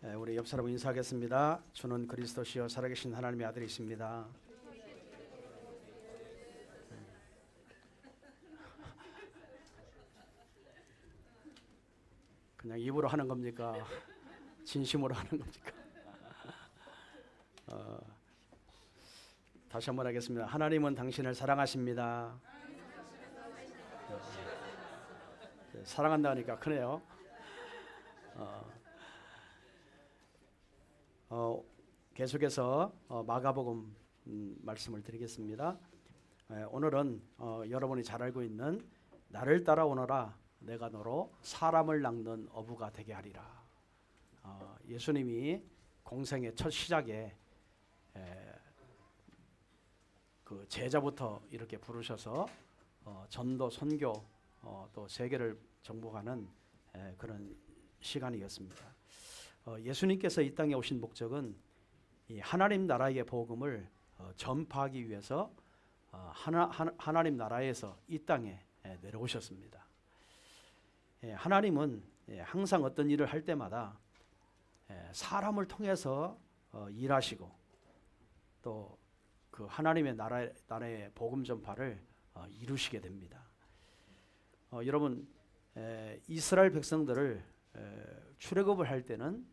우리 옆 사람 인사하겠습니다. 주는 그리스도시요 살아계신 하나님의 아들이십니다. 그냥 입으로 하는 겁니까? 진심으로 하는 겁니까? 다시 한번 하겠습니다. 하나님은 당신을 사랑하십니다. 사랑한다니까 크네요. 계속해서 마가복음 말씀을 드리겠습니다. 오늘은 여러분이 잘 알고 있는 나를 따라오너라 내가 너로 사람을 낚는 어부가 되게 하리라. 예수님이 공생의 첫 시작에 그 제자부터 이렇게 부르셔서 전도 선교 또 세계를 정복하는 그런 시간이었습니다. 예수님께서 이 땅에 오신 목적은 이 하나님 나라의 복음을 전파하기 위해서 하나님 나라에서 이 땅에 내려오셨습니다. 하나님은 항상 어떤 일을 할 때마다 사람을 통해서 일하시고 또 그 하나님의 나라의 복음 전파를 이루시게 됩니다. 여러분 이스라엘 백성들을 출애굽을 할 때는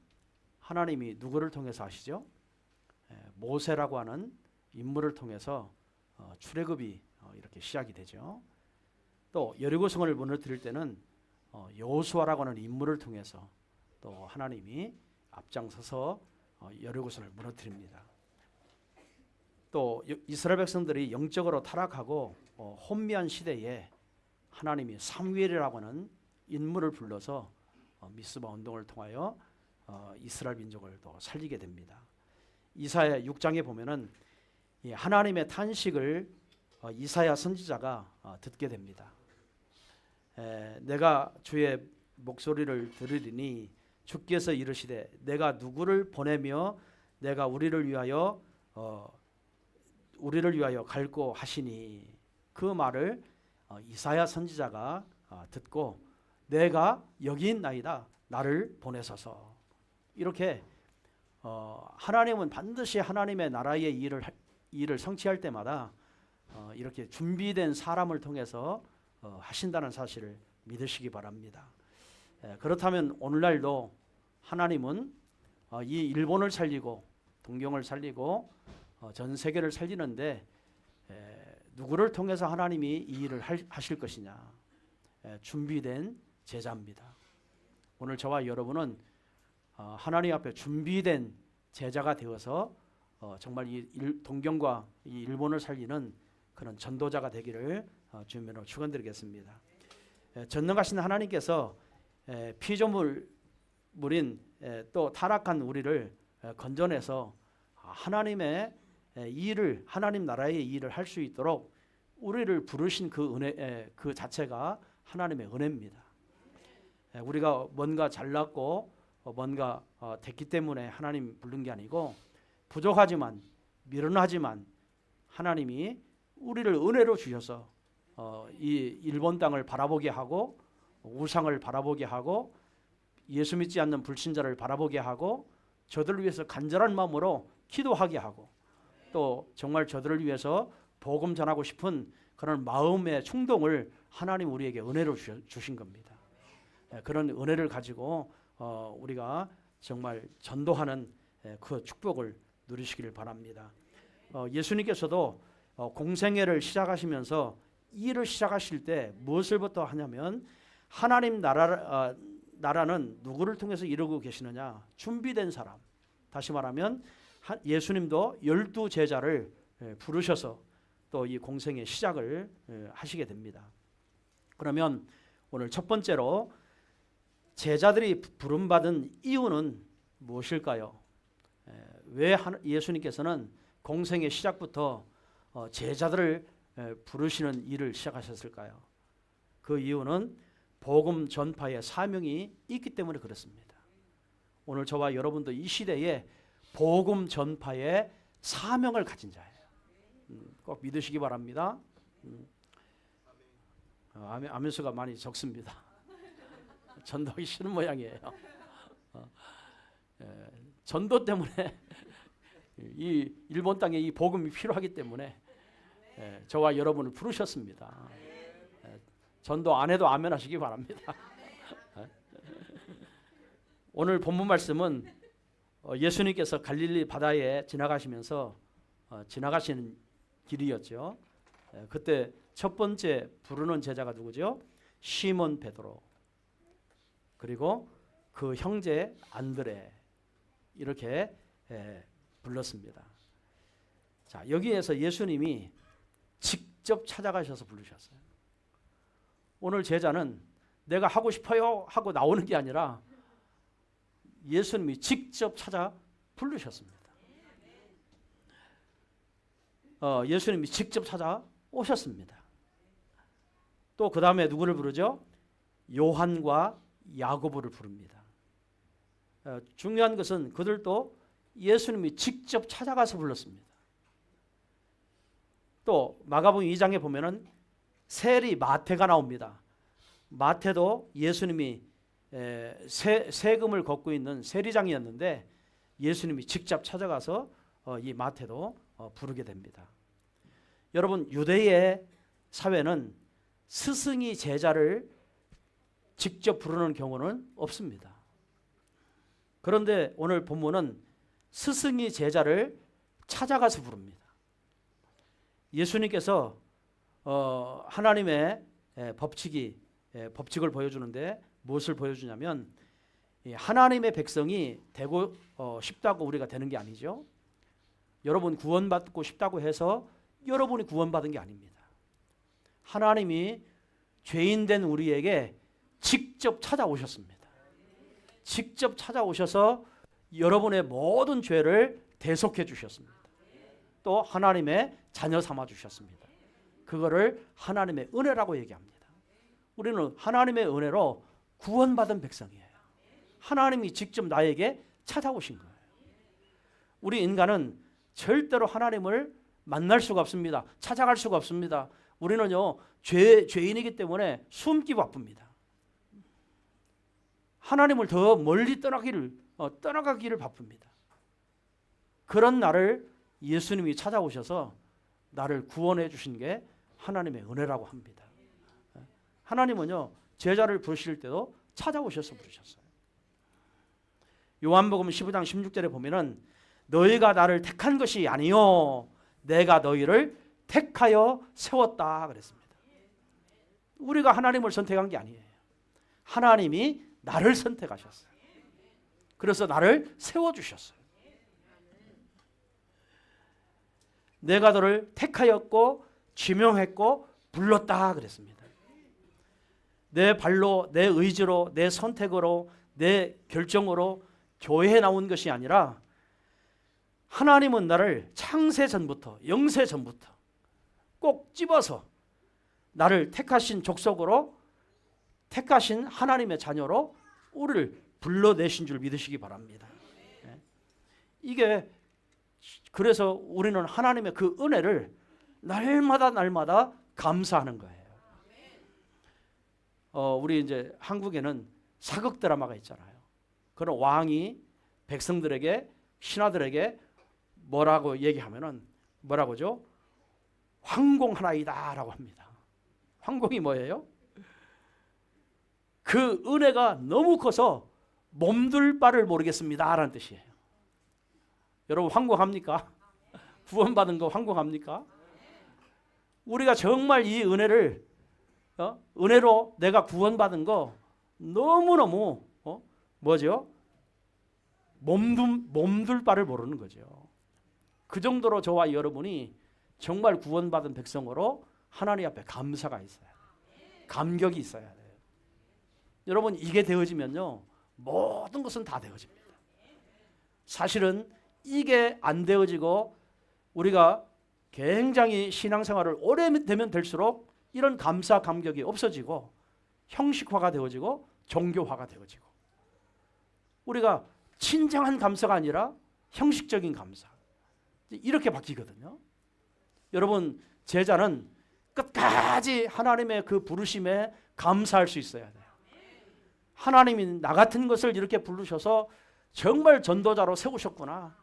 하나님이 누구를 통해서 하시죠? 모세라고 하는 인물을 통해서 출애굽이 이렇게 시작이 되죠. 또 여리고성을 무너뜨릴 때는 여호수아라고 하는 인물을 통해서 또 하나님이 앞장서서 여리고성을 무너뜨립니다. 또 이스라엘 백성들이 영적으로 타락하고 혼미한 시대에 하나님이 사무엘이라고 하는 인물을 불러서 미스바 운동을 통하여 이스라엘 민족을 또 살리게 됩니다. 이사야 6장에 보면은 하나님의 탄식을 이사야 선지자가 듣게 됩니다. 내가 주의 목소리를 들으리니 주께서 이르시되 내가 누구를 보내며 내가 우리를 위하여 갈고 하시니 그 말을 이사야 선지자가 듣고 내가 여기 있나이다 나를 보내소서. 이렇게 하나님은 반드시 하나님의 나라의 일을 성취할 때마다 이렇게 준비된 사람을 통해서 하신다는 사실을 믿으시기 바랍니다. 그렇다면 오늘날도 하나님은 이 일본을 살리고 동경을 살리고 전 세계를 살리는데 누구를 통해서 하나님이 이 일을 하실 것이냐? 준비된 제자입니다. 오늘 저와 여러분은 하나님 앞에 준비된 제자가 되어서 정말 이 동경과 이 일본을 살리는 그런 전도자가 되기를 주님으로 축원드리겠습니다. 전능하신 하나님께서 피조물인 또 타락한 우리를 건져내서 하나님의 일을 하나님 나라의 일을 할 수 있도록 우리를 부르신 그 은혜 그 자체가 하나님의 은혜입니다. 우리가 뭔가 잘났고 뭔가 됐기 때문에 하나님 부른 게 아니고 부족하지만 미련하지만 하나님이 우리를 은혜로 주셔서 이 일본 땅을 바라보게 하고 우상을 바라보게 하고 예수 믿지 않는 불신자를 바라보게 하고 저들을 위해서 간절한 마음으로 기도하게 하고 또 정말 저들을 위해서 복음 전하고 싶은 그런 마음의 충동을 하나님 우리에게 은혜로 주신 겁니다. 그런 은혜를 가지고 우리가 정말 전도하는 그 축복을 누리시기를 바랍니다. 예수님께서도 공생애를 시작하시면서 이 일을 시작하실 때 무엇을부터 하냐면 하나님 나라는 누구를 통해서 이루고 계시느냐? 준비된 사람. 다시 말하면 예수님도 12제자를 부르셔서 또 이 공생의 시작을 하시게 됩니다. 그러면 오늘 첫 번째로 제자들이 부름받은 이유는 무엇일까요? 왜 예수님께서는 공생의 시작부터 제자들을 부르시는 일을 시작하셨을까요? 그 이유는 복음 전파의 사명이 있기 때문에 그렇습니다. 오늘 저와 여러분도 이 시대에 복음 전파의 사명을 가진 자예요. 꼭 믿으시기 바랍니다. 아멘수가 많이 적습니다. 전도하기 싫은 모양이에요. 전도 때문에 이 일본 땅에 이 복음이 필요하기 때문에 저와 여러분을 부르셨습니다. 전도 안 해도 아멘 하시기 바랍니다. 오늘 본문 말씀은 예수님께서 갈릴리 바다에 지나가시면서 지나가시는 길이었죠. 그때 첫 번째 부르는 제자가 누구죠? 시몬 베드로, 그리고 그 형제 안드레, 이렇게 불렀습니다. 자, 여기에서 예수님이 직접 찾아가셔서 부르셨어요. 오늘 제자는 내가 하고 싶어요 하고 나오는 게 아니라 예수님이 직접 찾아 부르셨습니다. 예수님이 직접 찾아 오셨습니다. 또 그 다음에 누구를 부르죠? 요한과 야고보를 부릅니다. 중요한 것은 그들도 예수님이 직접 찾아가서 불렀습니다. 또 마가복음 2장에 보면은 세리 마태가 나옵니다. 마태도 예수님이 세금을 걷고 있는 세리장이었는데 예수님이 직접 찾아가서 이 마태도 부르게 됩니다. 여러분, 유대의 사회는 스승이 제자를 직접 부르는 경우는 없습니다. 그런데 오늘 본문은 스승이 제자를 찾아가서 부릅니다. 예수님께서 하나님의 법칙을 보여주는데 무엇을 보여주냐면 하나님의 백성이 되고 싶다고 우리가 되는 게 아니죠. 여러분 구원받고 싶다고 해서 여러분이 구원받은 게 아닙니다. 하나님이 죄인된 우리에게 직접 찾아오셨습니다. 직접 찾아오셔서 여러분의 모든 죄를 대속해 주셨습니다. 또 하나님의 자녀 삼아 주셨습니다. 그거를 하나님의 은혜라고 얘기합니다. 우리는 하나님의 은혜로 구원받은 백성이에요. 하나님이 직접 나에게 찾아오신 거예요. 우리 인간은 절대로 하나님을 만날 수가 없습니다. 찾아갈 수가 없습니다. 우리는요, 죄인이기 때문에 숨기 바쁩니다. 하나님을 더 멀리 떠나가기를 바쁩니다. 그런 나를 예수님이 찾아오셔서 나를 구원해 주신 게 하나님의 은혜라고 합니다. 하나님은요, 제자를 부르실 때도 찾아오셔서 부르셨어요. 요한복음 15장 16절에 보면은 너희가 나를 택한 것이 아니요 내가 너희를 택하여 세웠다 그랬습니다. 우리가 하나님을 선택한 게 아니에요. 하나님이 나를 선택하셨어요. 그래서 나를 세워주셨어요. 내가 너를 택하였고 지명했고 불렀다 그랬습니다. 내 발로, 내 의지로, 내 선택으로, 내 결정으로 교회에 나온 것이 아니라 하나님은 나를 창세 전부터, 영세 전부터 꼭 집어서 나를 택하신 족속으로, 택하신 하나님의 자녀로 우리를 불러내신 줄 믿으시기 바랍니다. 이게 그래서 우리는 하나님의 그 은혜를 날마다 감사하는 거예요. 우리 이제 한국에는 사극 드라마가 있잖아요. 그런 왕이 백성들에게, 신하들에게 뭐라고 얘기하면은 뭐라고죠? 황공하나이다라고 합니다. 황공이 뭐예요? 그 은혜가 너무 커서 몸둘 바를 모르겠습니다라는 뜻이에요. 여러분 황공합니까? 구원받은 거 황공합니까? 우리가 정말 이 은혜를 은혜로 내가 구원받은 거 너무너무 뭐죠? 몸둘 바를 모르는 거죠. 그 정도로 저와 여러분이 정말 구원받은 백성으로 하나님 앞에 감사가 있어야 돼요. 감격이 있어야 돼요. 여러분 이게 되어지면요 모든 것은 다 되어집니다. 사실은 이게 안 되어지고 우리가 굉장히 신앙생활을 오래 되면 될수록 이런 감사 감격이 없어지고 형식화가 되어지고 종교화가 되어지고 우리가 진정한 감사가 아니라 형식적인 감사 이렇게 바뀌거든요. 여러분 제자는 끝까지 하나님의 그 부르심에 감사할 수 있어야 돼요. 하나님이 나 같은 것을 이렇게 부르셔서 정말 전도자로 세우셨구나.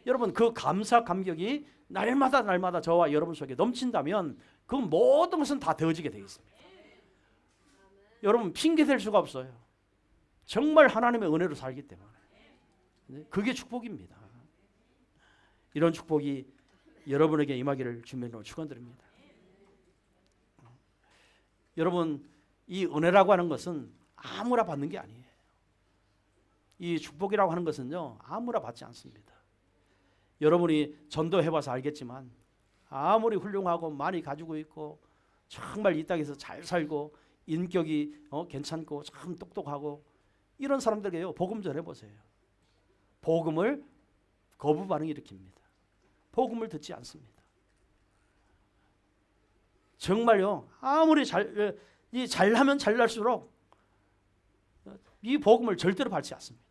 여러분 그 감사 감격이 날마다 날마다 저와 여러분 속에 넘친다면 그 모든 것은 다 되어지게 되어 있습니다. 여러분 핑계댈 수가 없어요. 정말 하나님의 은혜로 살기 때문에. 그게 축복입니다. 이런 축복이 여러분에게 임하기를 주님으로 축원드립니다. 여러분 이 은혜라고 하는 것은 아무나 받는 게 아니에요. 이 축복이라고 하는 것은요 아무나 받지 않습니다. 여러분이 전도해봐서 알겠지만 아무리 훌륭하고 많이 가지고 있고 정말 이 땅에서 잘 살고 인격이 괜찮고 참 똑똑하고 이런 사람들에게요 복음 전해보세요. 복음을 거부 반응을 일으킵니다. 복음을 듣지 않습니다. 정말요 아무리 잘하면 잘날수록 이 복음을 절대로 받지 않습니다.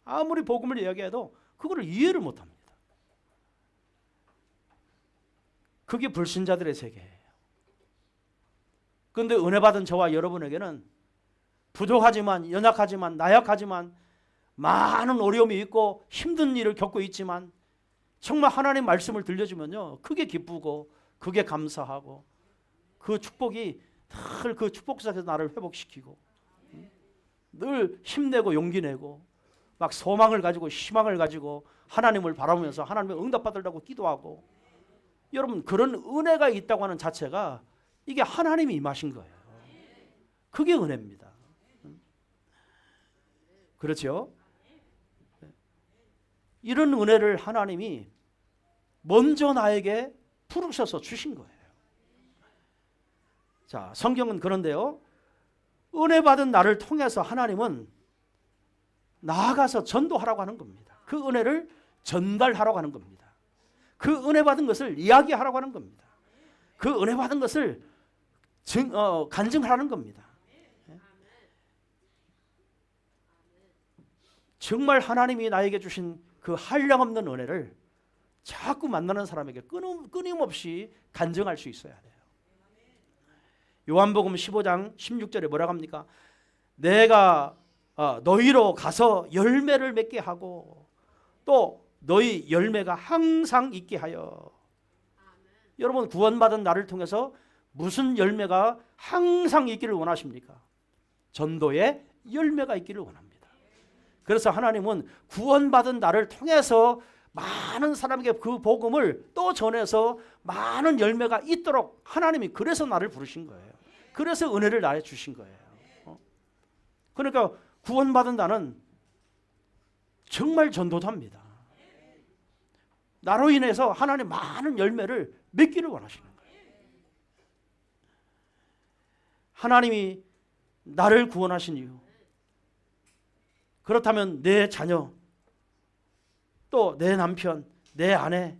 아무리 복음을 이야기해도 그거를 이해를 못합니다. 그게 불신자들의 세계예요. 그런데 은혜 받은 저와 여러분에게는 부족하지만 연약하지만 나약하지만 많은 어려움이 있고 힘든 일을 겪고 있지만 정말 하나님 말씀을 들려주면요 그게 기쁘고 그게 감사하고 그 축복이 늘 그 축복 속에서 나를 회복시키고 늘 힘내고 용기 내고 막 소망을 가지고 희망을 가지고 하나님을 바라보면서 하나님의 응답받으려고 기도하고 여러분 그런 은혜가 있다고 하는 자체가 이게 하나님이 임하신 거예요. 그게 은혜입니다. 그렇죠? 이런 은혜를 하나님이 먼저 나에게 부르셔서 주신 거예요. 자, 성경은 그런데요. 은혜 받은 나를 통해서 하나님은 나아가서 전도하라고 하는 겁니다. 그 은혜를 전달하라고 하는 겁니다. 그 은혜 받은 것을 이야기하라고 하는 겁니다. 그 은혜 받은 것을 간증하라는 겁니다. 정말 하나님이 나에게 주신 그 한량없는 은혜를 자꾸 만나는 사람에게 끊임없이 간증할 수 있어야 돼요. 요한복음 15장 16절에 뭐라고 합니까? 내가 너희로 가서 열매를 맺게 하고 또 너희 열매가 항상 있게 하여. 여러분 구원받은 나를 통해서 무슨 열매가 항상 있기를 원하십니까? 전도의 열매가 있기를 원합니다. 그래서 하나님은 구원받은 나를 통해서 많은 사람에게 그 복음을 또 전해서 많은 열매가 있도록 하나님이 그래서 나를 부르신 거예요. 그래서 은혜를 나에 주신 거예요. 그러니까 구원받은 나는 정말 전도자입니다. 나로 인해서 하나님 많은 열매를 맺기를 원하시는 거예요. 하나님이 나를 구원하신 이유, 그렇다면 내 자녀, 또 내 남편, 내 아내,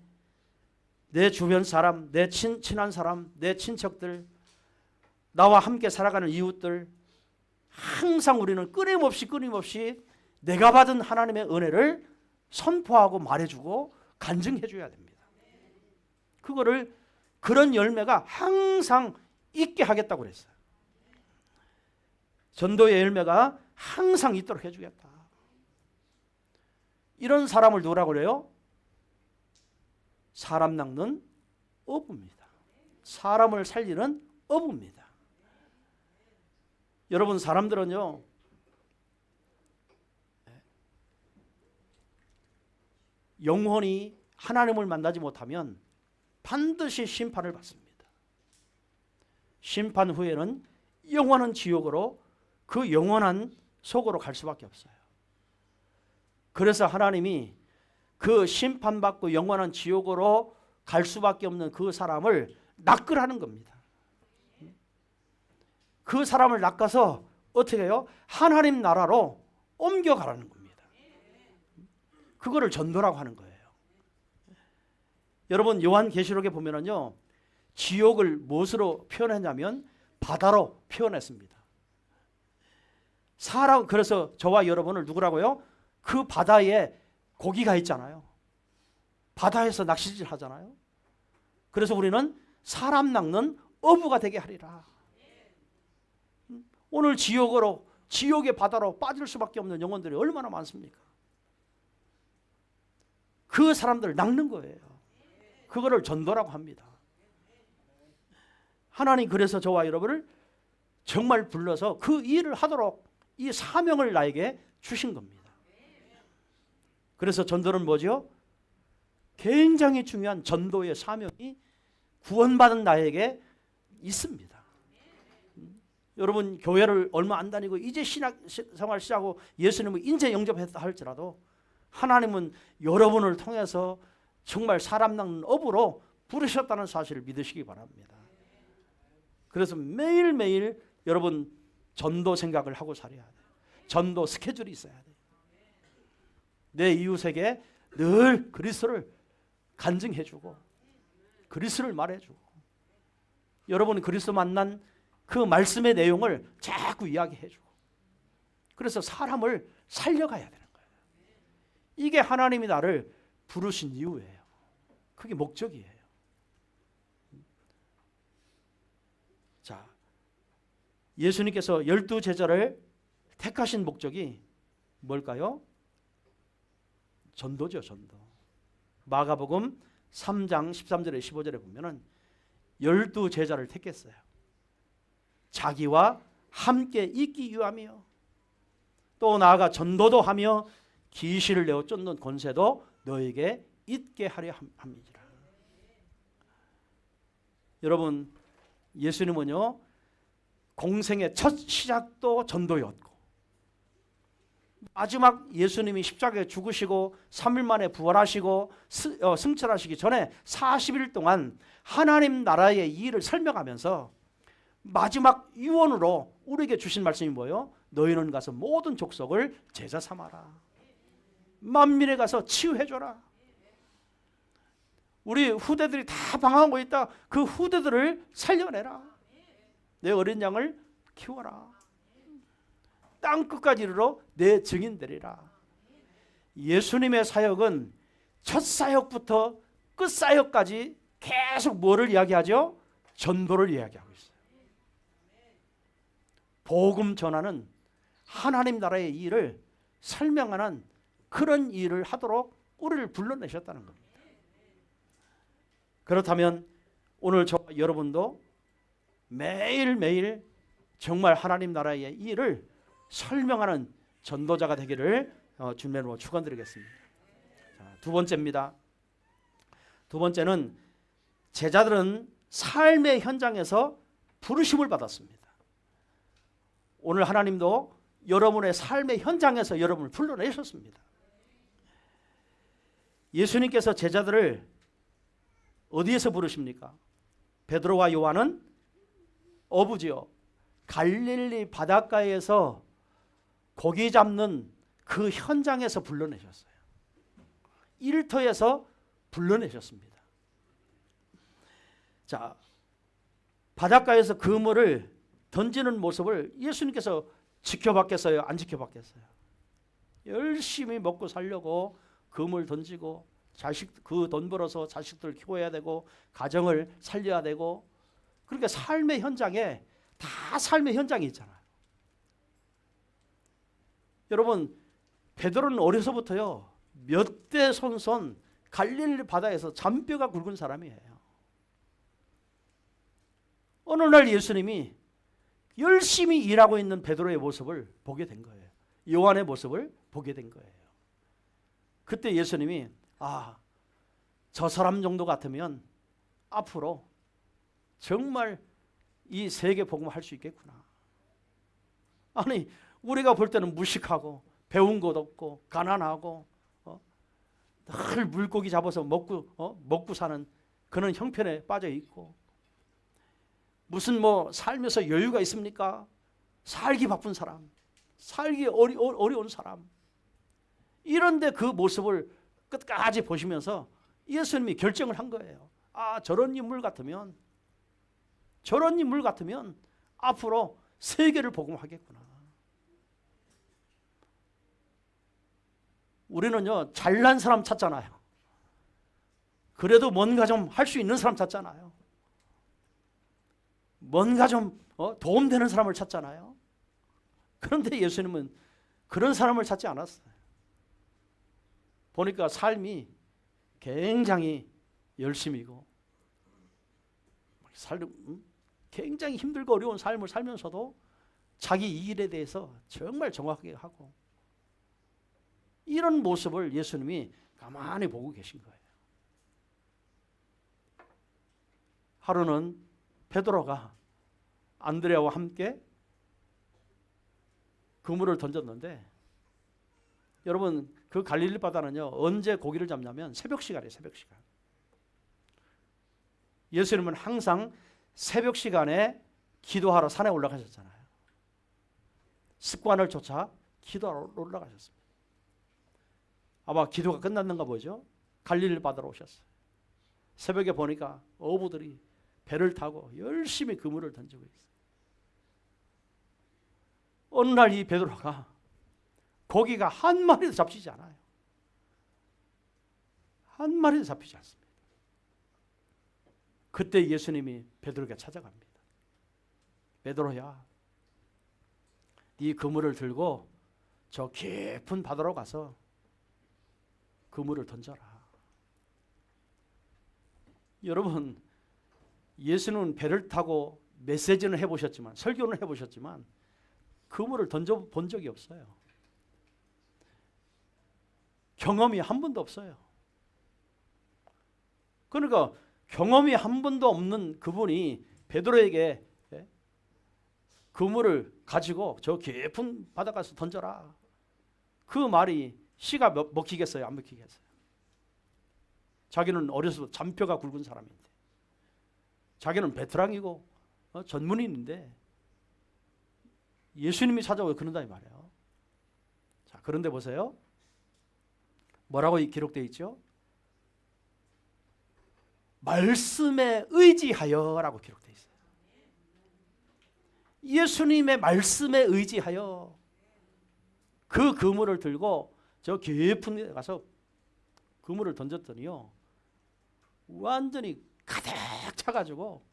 내 주변 사람, 내 친한 사람, 내 친척들, 나와 함께 살아가는 이웃들, 항상 우리는 끊임없이 내가 받은 하나님의 은혜를 선포하고 말해주고 간증해줘야 됩니다. 그거를 그런 열매가 항상 있게 하겠다고 그랬어요. 전도의 열매가 항상 있도록 해주겠다. 이런 사람을 누구라고 그래요? 사람 낚는 어부입니다. 사람을 살리는 어부입니다. 여러분 사람들은요 영원히 하나님을 만나지 못하면 반드시 심판을 받습니다. 심판 후에는 영원한 지옥으로 그 영원한 속으로 갈 수밖에 없어요. 그래서 하나님이 그 심판받고 영원한 지옥으로 갈 수밖에 없는 그 사람을 낚으라는 겁니다. 그 사람을 낚아서 어떻게 해요? 하나님 나라로 옮겨가라는 겁니다. 그거를 전도라고 하는 거예요. 여러분 요한계시록에 보면은요 지옥을 무엇으로 표현했냐면 바다로 표현했습니다. 그래서 저와 여러분을 누구라고요? 그 바다에 고기가 있잖아요. 바다에서 낚시질 하잖아요. 그래서 우리는 사람 낚는 어부가 되게 하리라. 오늘 지옥의 바다로 빠질 수밖에 없는 영혼들이 얼마나 많습니까? 그 사람들을 낚는 거예요. 그거를 전도라고 합니다. 하나님 그래서 저와 여러분을 정말 불러서 그 일을 하도록 이 사명을 나에게 주신 겁니다. 그래서 전도는 뭐죠? 굉장히 중요한 전도의 사명이 구원받은 나에게 있습니다. 여러분 교회를 얼마 안 다니고 이제 신학 생활 시작하고 예수님을 인재 영접했다 할지라도 하나님은 여러분을 통해서 정말 사람 낚는 업으로 부르셨다는 사실을 믿으시기 바랍니다. 그래서 매일매일 여러분 전도 생각을 하고 살아야 돼요. 전도 스케줄이 있어야 돼요. 내 이웃에게 늘 그리스도를 간증해주고 그리스도를 말해주고 여러분이 그리스도 만난 그 말씀의 내용을 자꾸 이야기해주고 그래서 사람을 살려가야 되는 거예요. 이게 하나님이 나를 부르신 이유예요. 그게 목적이에요. 자, 예수님께서 12제자를 택하신 목적이 뭘까요? 전도죠, 전도. 마가복음 3장 13절에 15절에 보면은 12제자를 택했어요. 자기와 함께 있기 위함이요. 또 나아가 전도도 하며 기실을 내어 쫓는 권세도 너에게 있게 하려 함이니라. 여러분 예수님은요 공생의 첫 시작도 전도였고 마지막 예수님이 십자가에 죽으시고 3일 만에 부활하시고 승천하시기 전에 40일 동안 하나님 나라의 일을 설명하면서 마지막 유언으로 우리에게 주신 말씀이 뭐예요? 너희는 가서 모든 족속을 제자 삼아라. 만민에 가서 치유해줘라. 우리 후대들이 다 방황하고 있다. 그 후대들을 살려내라. 내 어린 양을 키워라. 땅끝까지 이르러 내 증인 되리라. 예수님의 사역은 첫 사역부터 끝 사역까지 계속 뭐를 이야기하죠? 전도를 이야기하고 있어요. 복음 전하는 하나님 나라의 일을 설명하는 그런 일을 하도록 우리를 불러내셨다는 겁니다. 그렇다면 오늘 저 여러분도 매일매일 정말 하나님 나라의 일을 설명하는 전도자가 되기를 주님으로 축원드리겠습니다. 자, 두 번째입니다. 두 번째는 제자들은 삶의 현장에서 부르심을 받았습니다. 오늘 하나님도 여러분의 삶의 현장에서 여러분을 불러내셨습니다. 예수님께서 제자들을 어디에서 부르십니까? 베드로와 요한은 어부지요. 갈릴리 바닷가에서 고기 잡는 그 현장에서 불러내셨어요. 일터에서 불러내셨습니다. 자, 바닷가에서 그물을 던지는 모습을 예수님께서 지켜봤겠어요? 안 지켜봤겠어요? 열심히 먹고 살려고 그물 던지고 그 돈 벌어서 자식들 키워야 되고 가정을 살려야 되고 그러니까 삶의 현장에 다 삶의 현장이 있잖아요. 여러분 베드로는 어려서부터요 몇 대 손손 갈릴리 바다에서 잔뼈가 굵은 사람이에요. 어느 날 예수님이 열심히 일하고 있는 베드로의 모습을 보게 된 거예요. 요한의 모습을 보게 된 거예요. 그때 예수님이 저 사람 정도 같으면 앞으로 정말 이 세계 복음을 할 수 있겠구나. 아니 우리가 볼 때는 무식하고 배운 것 없고 가난하고 늘 물고기 잡아서 먹고 사는 그런 형편에 빠져 있고 무슨 살면서 여유가 있습니까? 살기 바쁜 사람, 살기 어려운 사람. 이런데 그 모습을 끝까지 보시면서 예수님이 결정을 한 거예요. 저런 인물 같으면 앞으로 세계를 복음하겠구나. 우리는요 잘난 사람 찾잖아요. 그래도 뭔가 좀 할 수 있는 사람 찾잖아요. 뭔가 좀 도움되는 사람을 찾잖아요. 그런데 예수님은 그런 사람을 찾지 않았어요. 보니까 삶이 굉장히 열심이고 굉장히 힘들고 어려운 삶을 살면서도 자기 일에 대해서 정말 정확하게 하고, 이런 모습을 예수님이 가만히 보고 계신 거예요. 하루는 베드로가 안드레아와 함께 그물을 던졌는데, 여러분 그 갈릴리 바다는요 언제 고기를 잡냐면 새벽 시간이에요. 새벽 시간. 예수님은 항상 새벽 시간에 기도하러 산에 올라가셨잖아요. 습관을 쫓아 기도하러 올라가셨습니다. 아마 기도가 끝났는가 보죠. 갈릴리 바다로 오셨어요. 새벽에 보니까 어부들이 배를 타고 열심히 그물을 던지고 있어요. 어느 날 이 베드로가 고기가 한 마리도 잡히지 않아요. 한 마리도 잡히지 않습니다. 그때 예수님이 베드로에게 찾아갑니다. 베드로야, 네 그물을 들고 저 깊은 바다로 가서 그물을 던져라. 여러분, 예수는 배를 타고 메시지는 해보셨지만, 설교는 해보셨지만 그물을 던져본 적이 없어요. 경험이 한 번도 없어요. 그러니까 경험이 한 번도 없는 그분이 베드로에게 그물을 가지고 저 깊은 바닷가에서 던져라. 그 말이 씨가 먹히겠어요? 안 먹히겠어요? 자기는 어려서 잔뼈가 굵은 사람인데, 자기는 베테랑이고 전문인인데 예수님이 찾아오고 그런다 이 말이에요. 자, 그런데 보세요. 뭐라고 기록되어 있죠? 말씀에 의지하여라고 기록되어 있어요. 예수님의 말씀에 의지하여 그 그물을 들고 저 깊은 데 가서 그물을 던졌더니요, 완전히 가득 차가지고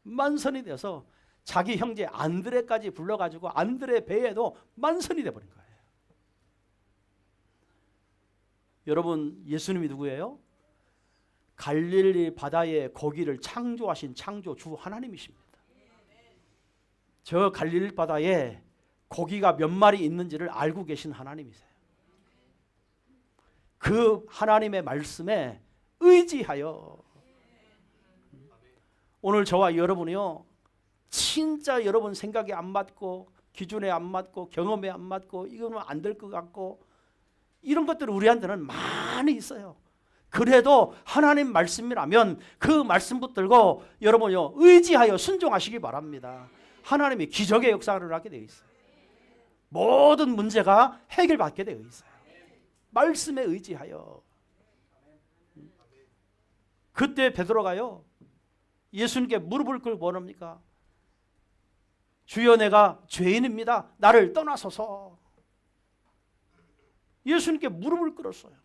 만선이 돼서 자기 형제 안드레까지 불러가지고 안드레 배에도 만선이 돼버린 거예요. 여러분, 예수님이 누구예요? 갈릴리 바다에 고기를 창조하신 창조주 하나님이십니다. 저 갈릴리 바다에 고기가 몇 마리 있는지를 알고 계신 하나님이세요. 그 하나님의 말씀에 의지하여 오늘 저와 여러분이요, 진짜 여러분 생각에 안 맞고 기준에 안 맞고 경험에 안 맞고 이거는 안 될 것 같고 이런 것들이 우리한테는 많이 있어요. 그래도 하나님 말씀이라면 그 말씀 붙들고 여러분요 의지하여 순종하시기 바랍니다. 하나님이 기적의 역사를 하게 되어 있어요. 모든 문제가 해결받게 되어 있어요. 말씀에 의지하여. 그때 베드로가요 예수님께 무릎을 꿇고 뭐랍니까? 주여, 내가 죄인입니다. 나를 떠나소서. 예수님께 무릎을 꿇었어요.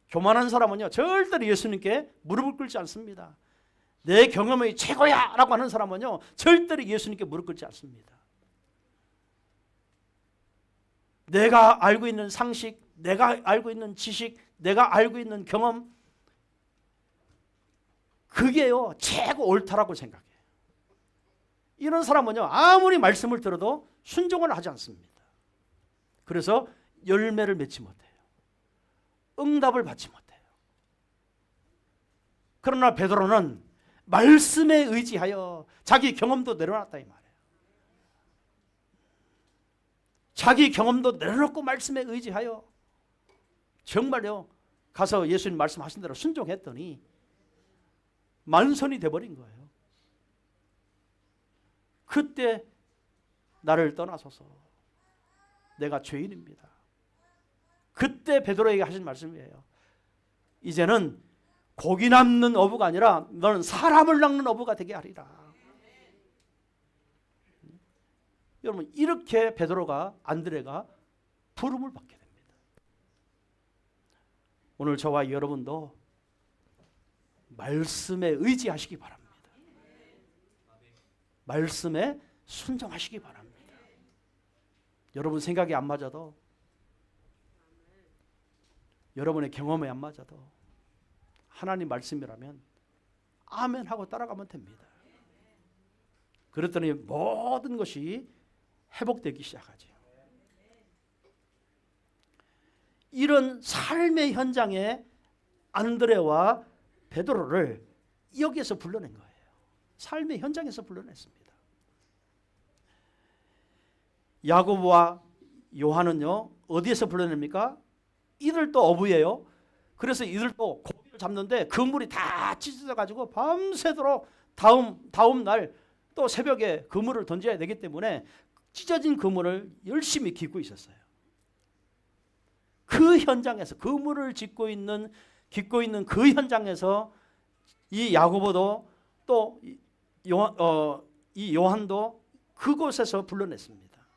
교만한 사람은요 절대로 예수님께 무릎을 꿇지 않습니다. 내 경험이 최고야 라고 하는 사람은요 절대로 예수님께 무릎 꿇지 않습니다. 내가 알고 있는 상식, 내가 알고 있는 지식, 내가 알고 있는 경험, 그게요 최고 옳다라고 생각해요. 이런 사람은요 아무리 말씀을 들어도 순종을 하지 않습니다. 그래서 열매를 맺지 못해요. 응답을 받지 못해요. 그러나 베드로는 말씀에 의지하여 자기 경험도 내려놨다 이 말이에요. 자기 경험도 내려놓고 말씀에 의지하여 정말요 가서 예수님 말씀하신 대로 순종했더니 만선이 돼버린 거예요. 그때 나를 떠나소서, 내가 죄인입니다. 그때 베드로에게 하신 말씀이에요. 이제는 고기 낚는 어부가 아니라 너는 사람을 낚는 어부가 되게 하리라. 여러분, 이렇게 베드로가, 안드레가 부름을 받게 됩니다. 오늘 저와 여러분도 말씀에 의지하시기 바랍니다. 말씀에 순종하시기 바랍니다. 여러분 생각이 안 맞아도 여러분의 경험에 안 맞아도 하나님 말씀이라면 아멘 하고 따라가면 됩니다. 그랬더니 모든 것이 회복되기 시작하죠. 이런 삶의 현장에 안드레와 베드로를 여기에서 불러낸 거예요. 삶의 현장에서 불러냈습니다. 야고보와 요한은요 어디에서 불러냅니까? 이들도 어부예요. 그래서 이들도 고기를 잡는데 그물이 다 찢어져 가지고 밤새도록 다음 날 또 새벽에 그물을 던져야 되기 때문에 찢어진 그물을 열심히 깃고 있었어요. 그 현장에서 그물을 깃고 있는 그 현장에서 이 야고보도 또 이 요한도 그곳에서 불러냈습니다.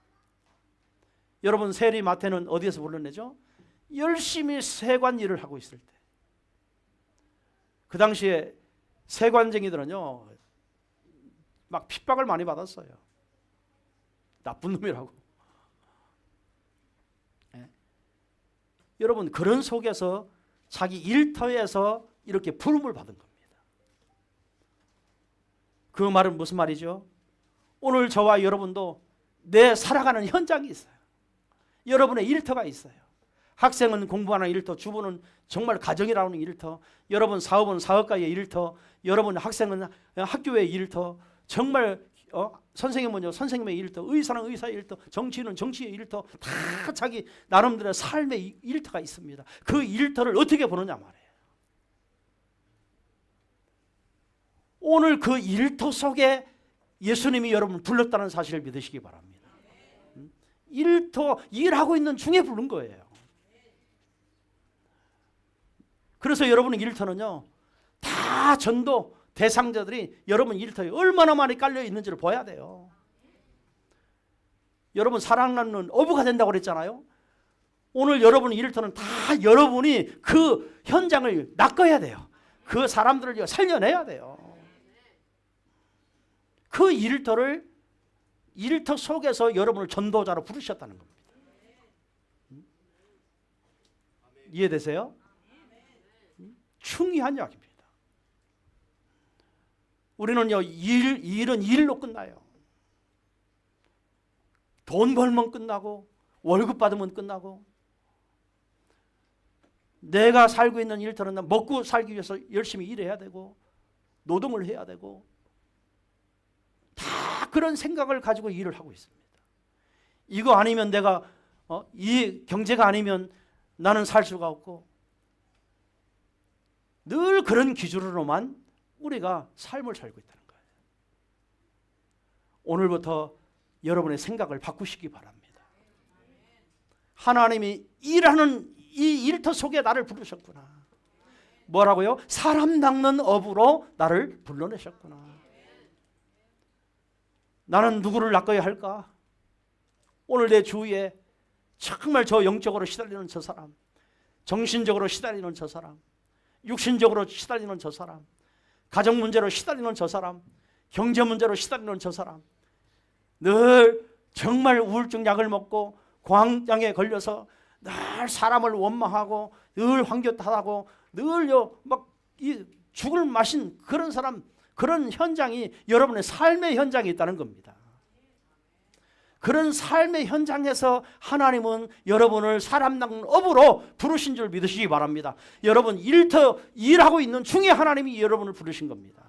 여러분 세리 마태는 어디에서 불러내죠? 열심히 세관 일을 하고 있을 때. 그 당시에 세관쟁이들은요 막 핍박을 많이 받았어요. 나쁜 놈이라고. 네. 여러분 그런 속에서 자기 일터에서 이렇게 부름을 받은 겁니다. 그 말은 무슨 말이죠? 오늘 저와 여러분도 내 살아가는 현장이 있어요. 여러분의 일터가 있어요. 학생은 공부하는 일터, 주부는 정말 가정이라는 일터, 여러분 사업은 사업가의 일터, 여러분 학생은 학교의 일터, 정말 선생님은요 선생님의 일터, 의사는 의사의 일터, 정치인은 정치의 일터, 다 자기 나름대로 삶의 일터가 있습니다. 그 일터를 어떻게 보느냐 말이에요. 오늘 그 일터 속에 예수님이 여러분을 불렀다는 사실을 믿으시기 바랍니다. 일터 일하고 있는 중에 부른 거예요. 그래서 여러분의 일터는요 다 전도 대상자들이 여러분 일터에 얼마나 많이 깔려 있는지를 봐야 돼요. 여러분 사랑 나누는 어부가 된다고 그랬잖아요. 오늘 여러분의 일터는 다 여러분이 그 현장을 낚아야 돼요. 그 사람들을 살려내야 돼요. 그 일터 속에서 여러분을 전도자로 부르셨다는 겁니다. 이해되세요? 중요한 이야기입니다. 우리는요 일은 일로 끝나요. 돈 벌면 끝나고 월급 받으면 끝나고, 내가 살고 있는 일터는 먹고 살기 위해서 열심히 일해야 되고 노동을 해야 되고 다 그런 생각을 가지고 일을 하고 있습니다. 이거 아니면 내가 이 경제가 아니면 나는 살 수가 없고, 늘 그런 기준으로만 우리가 삶을 살고 있다는 거예요. 오늘부터 여러분의 생각을 바꾸시기 바랍니다. 하나님이 일하는 이 일터 속에 나를 부르셨구나. 뭐라고요? 사람 낚는 업으로 나를 불러내셨구나. 나는 누구를 낚아야 할까? 오늘 내 주위에 정말 저 영적으로 시달리는 저 사람, 정신적으로 시달리는 저 사람, 육신적으로 시달리는 저 사람, 가정 문제로 시달리는 저 사람, 경제 문제로 시달리는 저 사람, 늘 정말 우울증 약을 먹고 광장에 걸려서 늘 사람을 원망하고 늘 황교탈하고 늘요 막 죽을 마신 그런 사람, 그런 현장이 여러분의 삶의 현장이 있다는 겁니다. 그런 삶의 현장에서 하나님은 여러분을 사람 낚는 업으로 부르신 줄 믿으시기 바랍니다. 여러분 일하고 있는 중에 하나님이 여러분을 부르신 겁니다.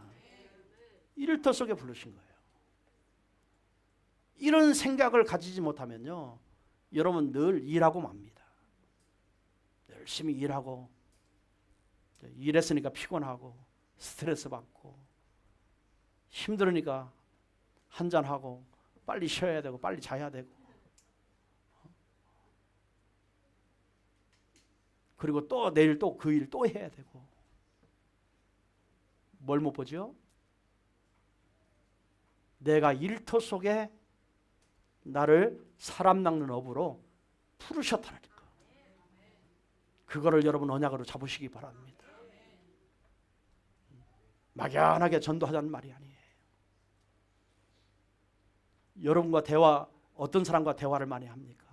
일터 속에 부르신 거예요. 이런 생각을 가지지 못하면요 여러분 늘 일하고 맙니다. 열심히 일하고 일했으니까 피곤하고 스트레스 받고 힘들으니까 한잔하고 빨리 쉬어야 되고 빨리 자야 되고, 그리고 또 내일 또 그 일 또 해야 되고, 뭘 못 보죠? 내가 일터 속에 나를 사람 낚는 업으로 부르셨다니까. 그거를 여러분 언약으로 잡으시기 바랍니다. 막연하게 전도하자는 말이 아니에요. 여러분과 어떤 사람과 대화를 많이 합니까?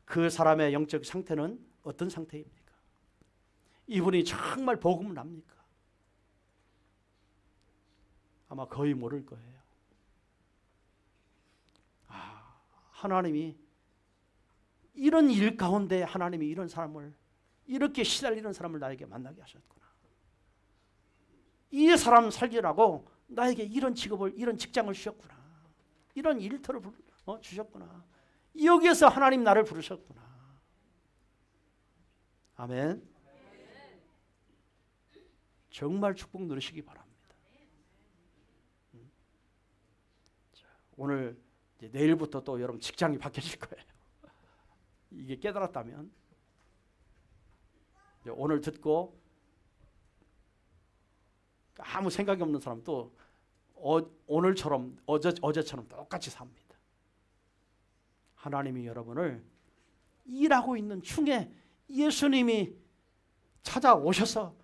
그 사람의 영적 상태는 어떤 상태입니까? 이분이 정말 복음을 압니까? 아마 거의 모를 거예요. 하나님이 이런 일 가운데 하나님이 이런 사람을, 이렇게 시달리는 사람을 나에게 만나게 하셨구나. 이 사람 살리라고 나에게 이런 직업을, 이런 직장을 주셨구나. 이런 일터를 주셨구나. 여기에서 하나님 나를 부르셨구나. 아멘. 정말 축복 누리시기 바랍니다. 자, 오늘 이제 내일부터 또 여러분 직장이 바뀌어질 거예요. 이게 깨달았다면 오늘 듣고 아무 생각이 없는 사람도 오늘처럼 어제처럼 똑같이 삽니다. 하나님이 여러분을 일하고 있는 중에 예수님이 찾아오셔서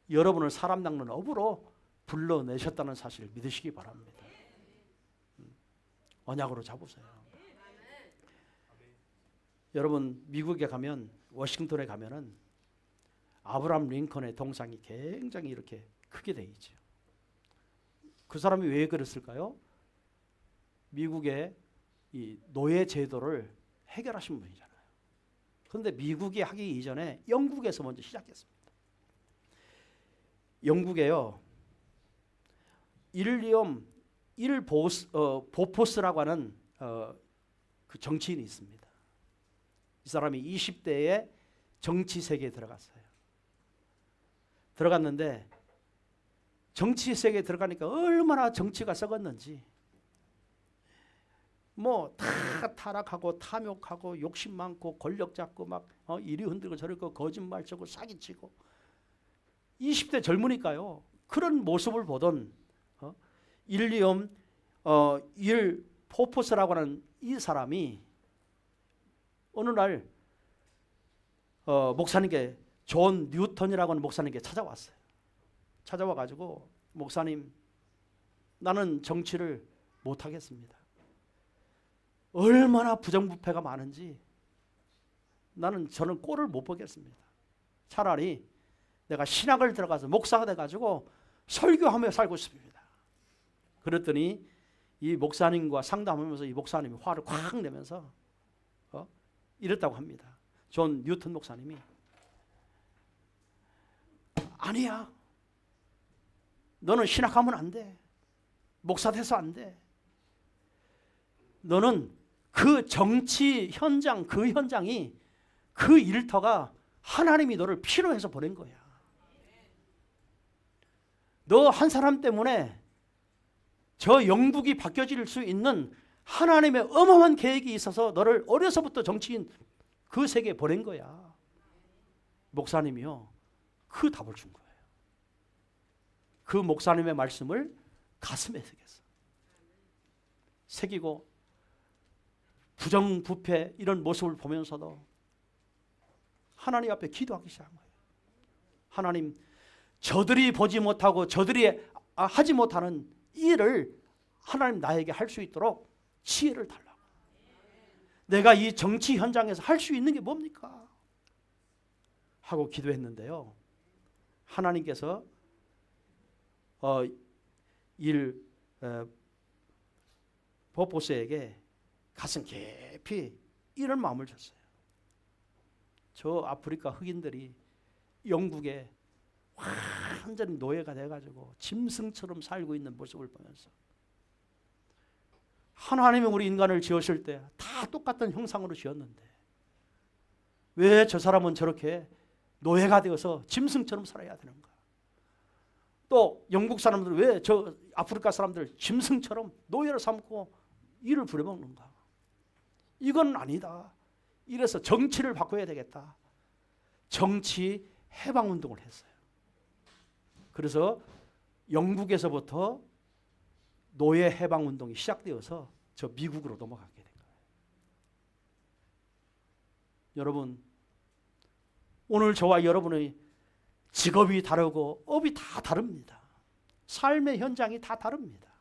여러분을 사람 낚는 업으로 불러내셨다는 사실을 믿으시기 바랍니다. 언약으로 잡으세요. 여러분 미국에 가면, 워싱턴에 가면은 아브라함 링컨의 동상이 굉장히 이렇게 크게 돼 있죠. 그 사람이 왜 그랬을까요? 미국의 이 노예 제도를 해결하신 분이잖아요. 그런데 미국이 하기 이전에 영국에서 먼저 시작했습니다. 영국에요, 일리엄 보포스라고 하는 그 정치인이 있습니다. 이 사람이 20대에 정치 세계에 들어갔어요. 들어갔는데 정치 세계에 들어가니까 얼마나 정치가 썩었는지, 뭐 다 타락하고 탐욕하고 욕심 많고 권력 잡고 막 이리 흔들고 저리 고 거짓말 치고 사기치고, 20대 젊으니까요. 그런 모습을 보던 일리엄 포포스라고 하는 이 사람이 어느 날 목사님께, 존 뉴턴이라고 하는 목사님께 찾아왔어요. 찾아와 가지고, 목사님, 나는 정치를 못하겠습니다. 얼마나 부정부패가 많은지 저는 꼴을 못 보겠습니다. 차라리 내가 신학을 들어가서 목사가 돼가지고 설교하며 살고 싶습니다. 그랬더니 이 목사님과 상담하면서 이 목사님이 화를 콱 내면서 이랬다고 합니다. 존 뉴턴 목사님이, 아니야, 너는 신학하면 안 돼. 목사 돼서 안 돼. 너는 그 정치 현장, 그 현장이, 그 일터가 하나님이 너를 필요해서 보낸 거야. 너 한 사람 때문에 저 영국이 바뀌어질 수 있는 하나님의 어마어마한 계획이 있어서 너를 어려서부터 정치인 그 세계에 보낸 거야. 목사님이요, 그 답을 준 거예요. 그 목사님의 말씀을 가슴에 새기고 부정부패 이런 모습을 보면서도 하나님 앞에 기도하기 시작한 거예요. 하나님, 저들이 보지 못하고 저들이 하지 못하는 일을 하나님 나에게 할 수 있도록 지혜를 달라고. 내가 이 정치 현장에서 할 수 있는 게 뭡니까? 하고 기도했는데요. 하나님께서 보포스에게 가슴 깊이 이런 마음을 줬어요. 저 아프리카 흑인들이 영국에 완전히 노예가 돼가지고 짐승처럼 살고 있는 모습을 보면서, 하나님이 우리 인간을 지으실 때 다 똑같은 형상으로 지었는데 왜 저 사람은 저렇게 노예가 되어서 짐승처럼 살아야 되는가? 또 영국 사람들은 왜 저 아프리카 사람들 짐승처럼 노예를 삼고 일을 부려먹는가? 이건 아니다. 이래서 정치를 바꿔야 되겠다. 정치 해방운동을 했어요. 그래서 영국에서부터 노예 해방운동이 시작되어서 저 미국으로 넘어가게 된 거예요. 여러분, 오늘 저와 여러분의 직업이 다르고 업이 다 다릅니다. 삶의 현장이 다 다릅니다.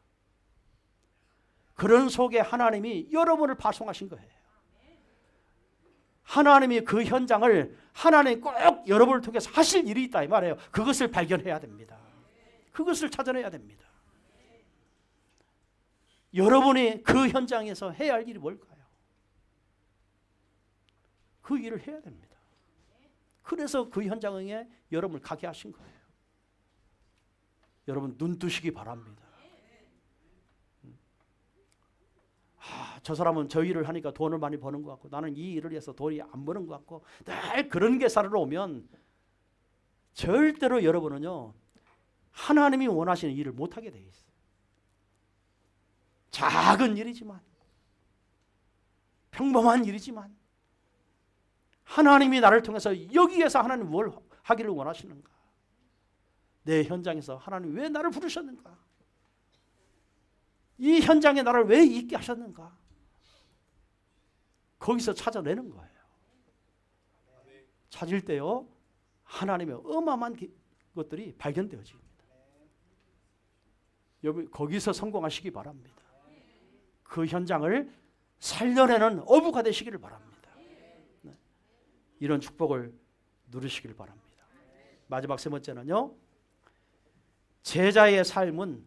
그런 속에 하나님이 여러분을 파송하신 거예요. 하나님이 그 현장을 하나님 꼭 여러분을 통해서 하실 일이 있다 이 말이에요. 그것을 발견해야 됩니다. 그것을 찾아내야 됩니다. 여러분이 그 현장에서 해야 할 일이 뭘까요? 그 일을 해야 됩니다. 그래서 그 현장에 여러분을 가게 하신 거예요. 여러분 눈 뜨시기 바랍니다. 저 사람은 저 일을 하니까 돈을 많이 버는 것 같고 나는 이 일을 해서 돈이 안 버는 것 같고 늘 그런 계산으로 오면 절대로 여러분은요 하나님이 원하시는 일을 못하게 돼 있어요. 작은 일이지만 평범한 일이지만 하나님이 나를 통해서 여기에서 하나님 뭘 하기를 원하시는가? 내 현장에서 하나님 왜 나를 부르셨는가? 이 현장에 나를 왜 있게 하셨는가? 거기서 찾아내는 거예요. 찾을 때요 하나님의 어마어마한 것들이 발견되어집니다. 여러분 거기서 성공하시기 바랍니다. 그 현장을 살려내는 어부가 되시기를 바랍니다. 네. 이런 축복을 누리시길 바랍니다. 마지막 세 번째는요, 제자의 삶은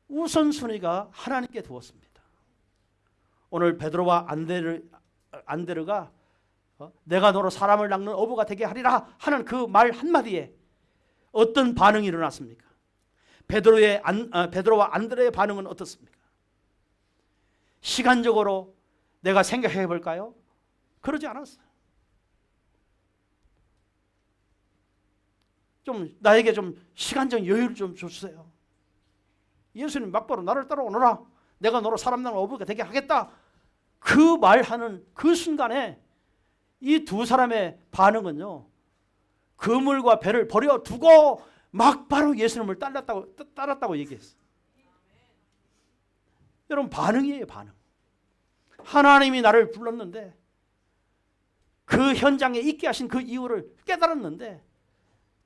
우선순위가 하나님께 두었습니다. 오늘 베드로와 안데르가 내가 너로 사람을 낚는 어부가 되게 하리라 하는 그 말 한마디에 어떤 반응이 일어났습니까? 베드로와 안드레의 반응은 어떻습니까? 시간적으로 내가 생각해 볼까요? 그러지 않았어요. 좀 나에게 좀 시간적 여유를 좀 주세요. 예수님 막바로 나를 따라오너라. 내가 너로 사람 낚는 어부가 되게 하겠다. 그 말하는 그 순간에 이 두 사람의 반응은요, 그물과 배를 버려두고 막바로 예수님을 따랐다고 얘기했어요. 여러분 반응이에요, 반응. 하나님이 나를 불렀는데 그 현장에 있게 하신 그 이유를 깨달았는데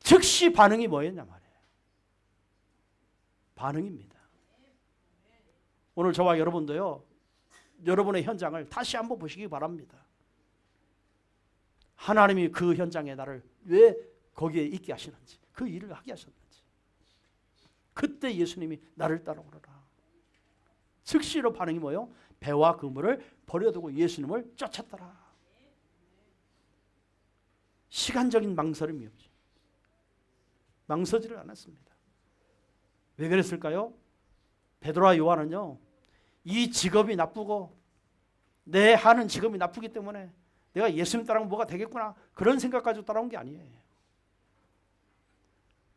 즉시 반응이 뭐였냐 말이에요. 반응입니다. 오늘 저와 여러분도요, 여러분의 현장을 다시 한번 보시기 바랍니다. 하나님이 그 현장에 나를 왜 거기에 있게 하시는지, 그 일을 하게 하셨는지. 그때 예수님이 나를 따라오너라. 즉시로 반응이 뭐예요? 배와 그물을 버려두고 예수님을 쫓았더라. 시간적인 망설임이 없죠. 망설이지를 않았습니다. 왜 그랬을까요? 베드로와 요한은요, 이 직업이 나쁘고 내 하는 직업이 나쁘기 때문에 내가 예수님 따라오면 뭐가 되겠구나 그런 생각 가지고 따라온 게 아니에요.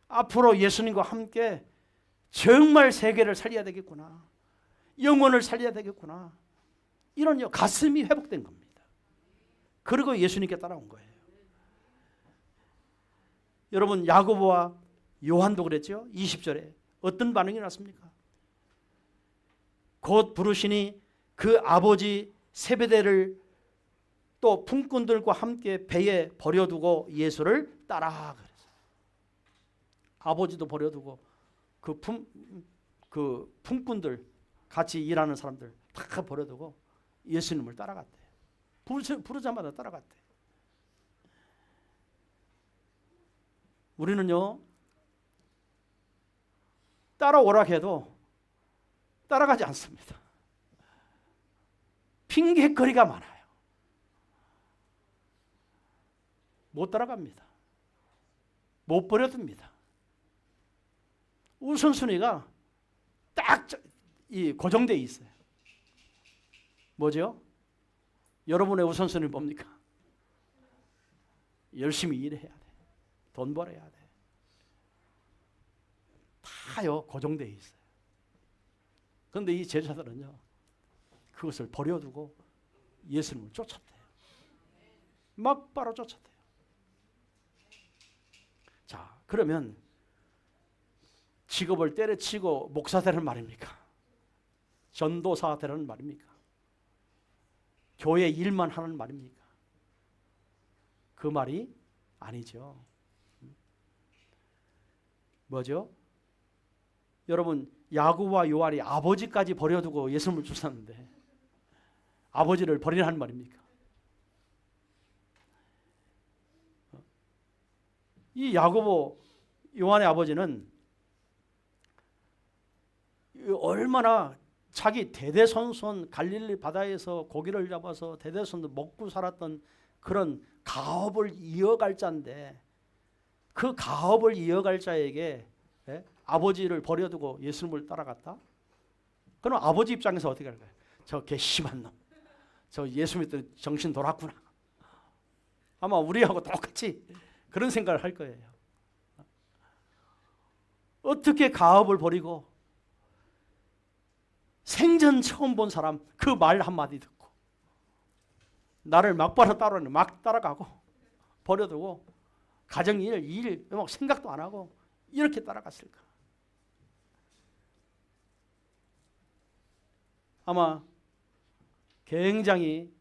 앞으로 예수님과 함께 정말 세계를 살려야 되겠구나, 영혼을 살려야 되겠구나, 이런 가슴이 회복된 겁니다. 그리고 예수님께 따라온 거예요. 여러분 야고보와 요한도 그랬죠. 20절에 어떤 반응이 났습니까? 곧 부르시니 그 아버지 세베대를 또 품꾼들과 함께 배에 버려두고 예수를 따라 그랬어요. 아버지도 버려두고 그 품꾼들 같이 일하는 사람들 다 버려두고 예수님을 따라갔대요. 부르자마자 따라갔대요. 우리는요, 따라오라 해도 따라가지 않습니다. 핑계거리가 많아요. 못 따라갑니다. 못 버려둡니다. 우선순위가 딱 고정되어 있어요. 뭐죠? 여러분의 우선순위는 뭡니까? 열심히 일해야 돼. 돈 벌어야 돼. 다요 고정되어 있어요. 그런데 이 제자들은요, 그것을 버려두고 예수님을 쫓았대요. 막바로 쫓았대요. 자, 그러면 직업을 때려치고 목사 되는 말입니까? 전도사 되는 말입니까? 교회 일만 하는 말입니까? 그 말이 아니죠. 뭐죠? 여러분 야고보와 요한이 아버지까지 버려두고 예수님을 쫓았는데 아버지를 버리라는 말입니까? 이 야고보 요한의 아버지는 얼마나 자기 대대손손 갈릴리 바다에서 고기를 잡아서 대대손손 먹고 살았던 그런 가업을 이어갈 자인데, 그 가업을 이어갈 자에게 아버지를 버려두고 예수님을 따라갔다? 그럼 아버지 입장에서 어떻게 할까요? 저 괘씸한 놈, 저 예수 믿더니 정신 돌았구나. 아마 우리하고 똑같이 그런 생각을 할 거예요. 어떻게 가업을 버리고 생전 처음 본 사람 그 말 한마디 듣고 나를 막바로 따라오는 막 따라가고 버려두고 가정 일 막 생각도 안 하고 이렇게 따라갔을까? 아마 굉장히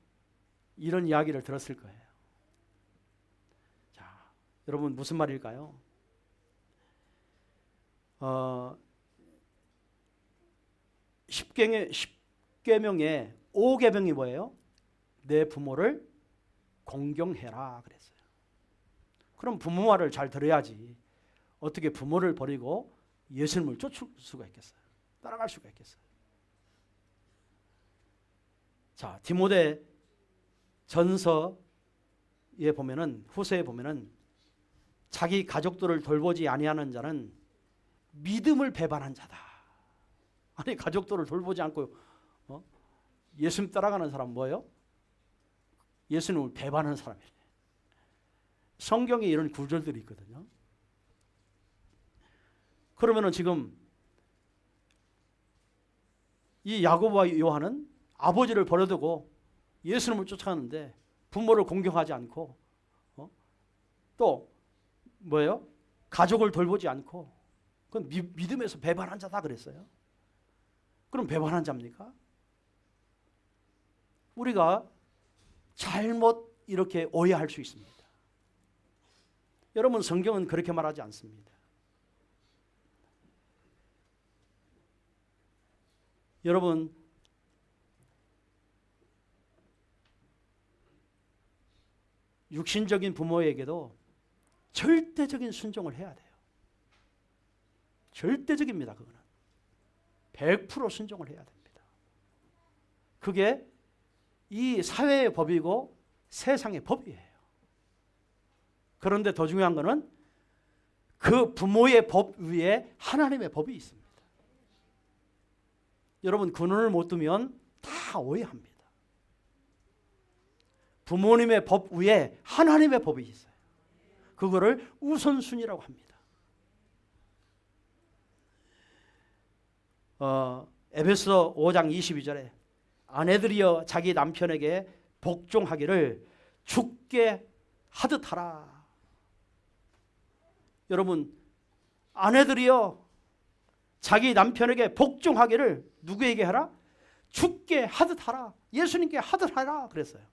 이런 이야기를 들었을 거예요. 자, 여러분 무슨 말일까요? 십계명의 5계명이 뭐예요? 내 부모를 공경해라 그랬어요. 그럼 부모 말을 잘 들어야지 어떻게 부모를 버리고 예수님을 쫓을 수가 있겠어요? 따라갈 수가 있겠어요? 자, 디모데 전서에 보면은, 후서에 보면은 자기 가족들을 돌보지 아니하는 자는 믿음을 배반한 자다. 아니, 가족들을 돌보지 않고 예수님 따라가는 사람 뭐예요? 예수님을 배반하는 사람이에요. 성경에 이런 구절들이 있거든요. 그러면은 지금 이 야고보와 요한은 아버지를 버려두고 예수님을 쫓아가는데 부모를 공경하지 않고 또 뭐예요? 가족을 돌보지 않고 그건 믿음에서 배반한 자다 그랬어요. 그럼 배반한 자입니까? 우리가 잘못 이렇게 오해할 수 있습니다. 여러분, 성경은 그렇게 말하지 않습니다. 여러분, 육신적인 부모에게도 절대적인 순종을 해야 돼요. 절대적입니다. 그거는 100% 순종을 해야 됩니다. 그게 이 사회의 법이고 세상의 법이에요. 그런데 더 중요한 것은 그 부모의 법 위에 하나님의 법이 있습니다. 여러분, 그 눈을 못 뜨면 다 오해합니다. 부모님의 법 위에 하나님의 법이 있어요. 그거를 우선순위라고 합니다. 에베소 5장 22절에 아내들이여 자기 남편에게 복종하기를 죽게 하듯 하라. 여러분, 아내들이여 자기 남편에게 복종하기를 누구에게 하라? 죽게 하듯 하라. 예수님께 하듯 하라 그랬어요.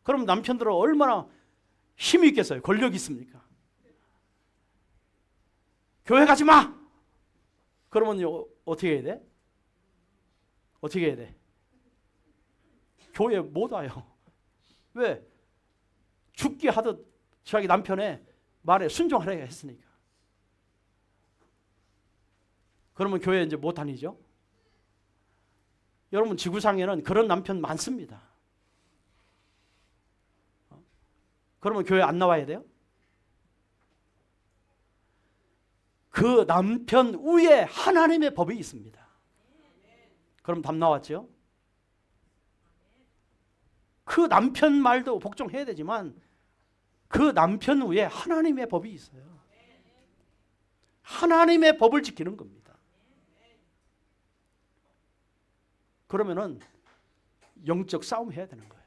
그럼 남편들은 얼마나 힘이 있겠어요? 권력이 있습니까? 교회 가지 마! 그러면 어떻게 해야 돼? 어떻게 해야 돼? 교회 못 와요. 왜? 죽게 하듯 자기 남편의 말에 순종하라고 했으니까. 그러면 교회 이제 못 다니죠? 여러분, 지구상에는 그런 남편 많습니다. 그러면 교회 안 나와야 돼요? 그 남편 위에 하나님의 법이 있습니다. 그럼 답 나왔죠? 그 남편 말도 복종해야 되지만 그 남편 위에 하나님의 법이 있어요. 하나님의 법을 지키는 겁니다. 그러면은 영적 싸움 해야 되는 거예요.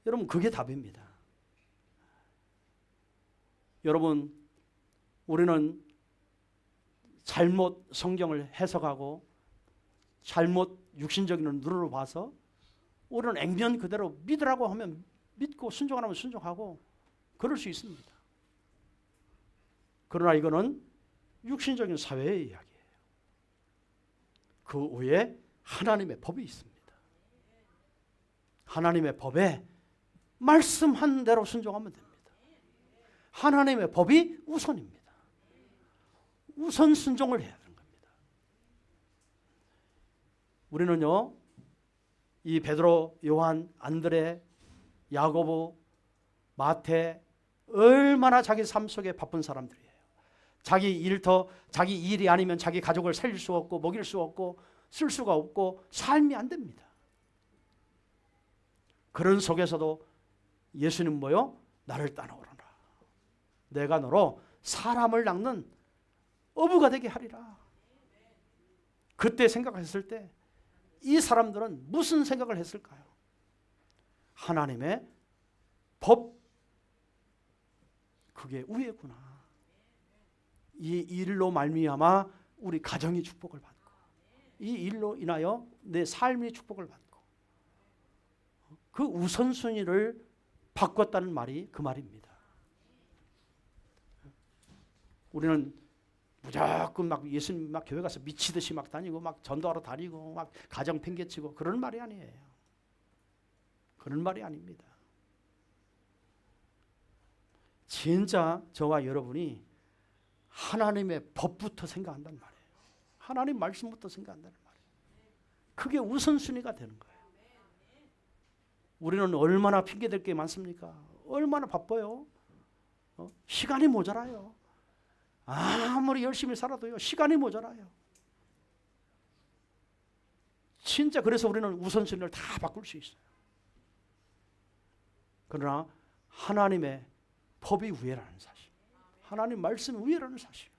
여러분, 그게 답입니다. 여러분, 우리는 잘못 성경을 해석하고 잘못 육신적인 눈으로 봐서 우리는 액면 그대로 믿으라고 하면 믿고 순종하라면 순종하고 그럴 수 있습니다. 그러나 이거는 육신적인 사회의 이야기예요. 그 위에 하나님의 법이 있습니다. 하나님의 법에 말씀한 대로 순종하면 됩니다. 하나님의 법이 우선입니다. 우선 순종을 해야 되는 겁니다. 우리는요, 이 베드로, 요한, 안드레, 야고보, 마태 얼마나 자기 삶 속에 바쁜 사람들이에요. 자기 일이 아니면 자기 가족을 살릴 수 없고 먹일 수 없고 쓸 수가 없고 삶이 안 됩니다. 그런 속에서도 예수님 뭐요? 나를 따라오라. 내가 너로 사람을 낚는 어부가 되게 하리라. 그때 생각했을 때 이 사람들은 무슨 생각을 했을까요? 하나님의 법, 그게 우애구나. 이 일로 말미암아 우리 가정이 축복을 받고, 이 일로 인하여 내 삶이 축복을 받고, 그 우선순위를 바꿨다는 말이 그 말입니다. 우리는 무조건 막 예수님 막 교회 가서 미치듯이 막 다니고 막 전도하러 다니고 막 가정 팽개치고 그런 말이 아니에요. 그런 말이 아닙니다. 진짜 저와 여러분이 하나님의 법부터 생각한단 말이에요. 하나님 말씀부터 생각한다는 말이에요. 그게 우선순위가 되는 거예요. 우리는 얼마나 핑계댈 게 많습니까? 얼마나 바빠요? 시간이 모자라요. 아무리 열심히 살아도요, 시간이 모자라요. 진짜 그래서 우리는 우선순위를 다 바꿀 수 있어요. 그러나 하나님의 법이 우애라는 사실, 하나님 말씀이 우애라는 사실,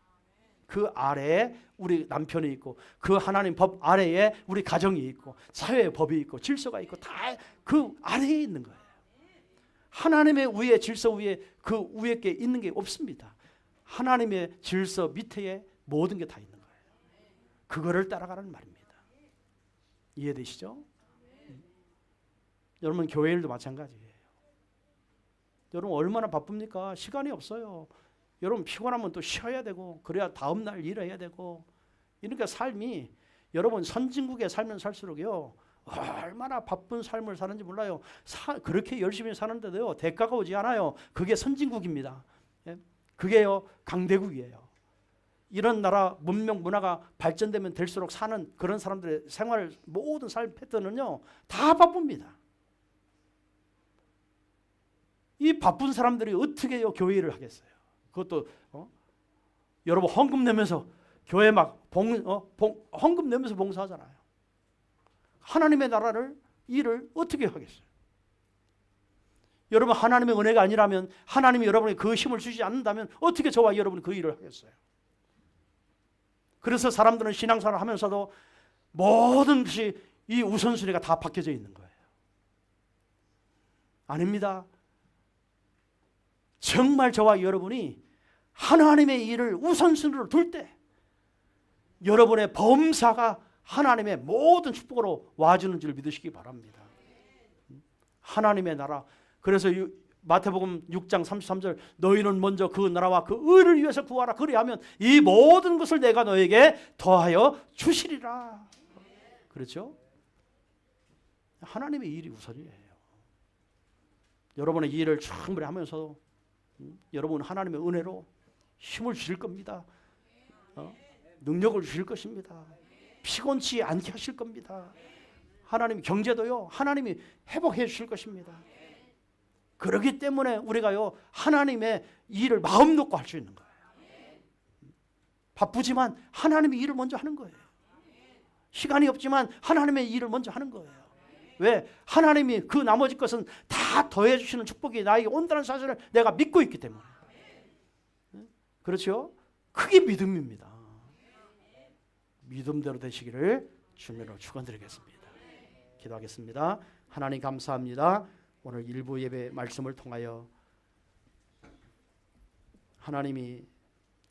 그 아래에 우리 남편이 있고, 그 하나님 법 아래에 우리 가정이 있고, 사회의 법이 있고, 질서가 있고, 다 그 아래에 있는 거예요. 하나님의 우애, 질서 위에 그 위에 게 있는 게 없습니다. 하나님의 질서 밑에 모든 게 다 있는 거예요. 그거를 따라가라는 말입니다. 이해되시죠? 여러분 교회 일도 마찬가지예요. 여러분 얼마나 바쁩니까? 시간이 없어요. 여러분 피곤하면 또 쉬어야 되고, 그래야 다음 날 일해야 되고. 이러니까 삶이, 여러분 선진국에 살면 살수록요, 얼마나 바쁜 삶을 사는지 몰라요. 그렇게 열심히 사는데도요, 대가가 오지 않아요. 그게 선진국입니다. 예? 그게요, 강대국이에요. 이런 나라 문명 문화가 발전되면 될수록 사는 그런 사람들의 생활, 모든 삶 패턴은요, 다 바쁩니다. 이 바쁜 사람들이 어떻게 교회 일을 하겠어요? 그것도 여러분 헌금 내면서 교회 막 헌금 내면서 봉사하잖아요. 하나님의 나라를 일을 어떻게 하겠어요? 여러분 하나님의 은혜가 아니라면, 하나님이 여러분에게 그 힘을 주지 않는다면 어떻게 저와 여러분이 그 일을 하겠어요? 그래서 사람들은 신앙생활을 하면서도 모든 것이 이 우선순위가 다 바뀌어져 있는 거예요. 아닙니다. 정말 저와 여러분이 하나님의 일을 우선순위로 둘 때 여러분의 범사가 하나님의 모든 축복으로 와주는 줄 믿으시기 바랍니다. 하나님의 나라. 그래서 마태복음 6장 33절, 너희는 먼저 그 나라와 그 의를 위해서 구하라. 그리하면 이 모든 것을 내가 너에게 더하여 주시리라. 그렇죠? 하나님의 일이 우선이에요. 여러분의 일을 충분히 하면서 여러분 하나님의 은혜로 힘을 주실 겁니다. 능력을 주실 것입니다. 피곤치 않게 하실 겁니다. 하나님 경제도요, 하나님이 회복해 주실 것입니다. 그렇기 때문에 우리가요, 하나님의 일을 마음 놓고 할 수 있는 거예요. 바쁘지만 하나님의 일을 먼저 하는 거예요. 시간이 없지만 하나님의 일을 먼저 하는 거예요. 왜? 하나님이 그 나머지 것은 다 더해 주시는 축복이 나에게 온다는 사실을 내가 믿고 있기 때문에. 그렇죠? 그게 믿음입니다. 믿음대로 되시기를 주님으로 축원드리겠습니다. 기도하겠습니다. 하나님 감사합니다. 오늘 일부 예배 말씀을 통하여 하나님이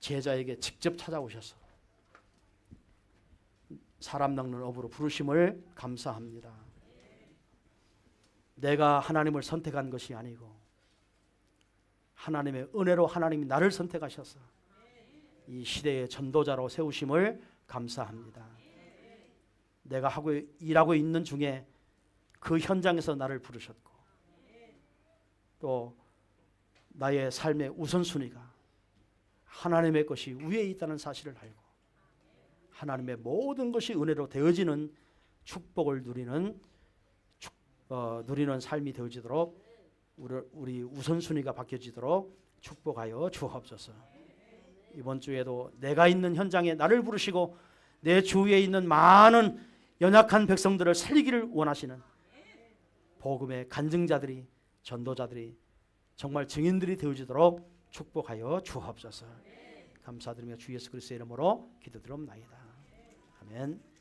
제자에게 직접 찾아오셔서 사람 낚는 업으로 부르심을 감사합니다. 내가 하나님을 선택한 것이 아니고 하나님의 은혜로 하나님이 나를 선택하셔서 이 시대의 전도자로 세우심을 감사합니다. 내가 일하고 있는 중에 그 현장에서 나를 부르셨고 또 나의 삶의 우선순위가 하나님의 것이 위에 있다는 사실을 알고 하나님의 모든 것이 은혜로 되어지는 축복을 누리는 삶이 되어지도록 우리 우선순위가 바뀌어지도록 축복하여 주옵소서. 이번 주에도 내가 있는 현장에 나를 부르시고 내 주위에 있는 많은 연약한 백성들을 살리기를 원하시는 복음의 간증자들이, 전도자들이, 정말 증인들이 되어지도록 축복하여 주옵소서. 감사드리며 주 예수 그리스도의 이름으로 기도드립니다. 아멘.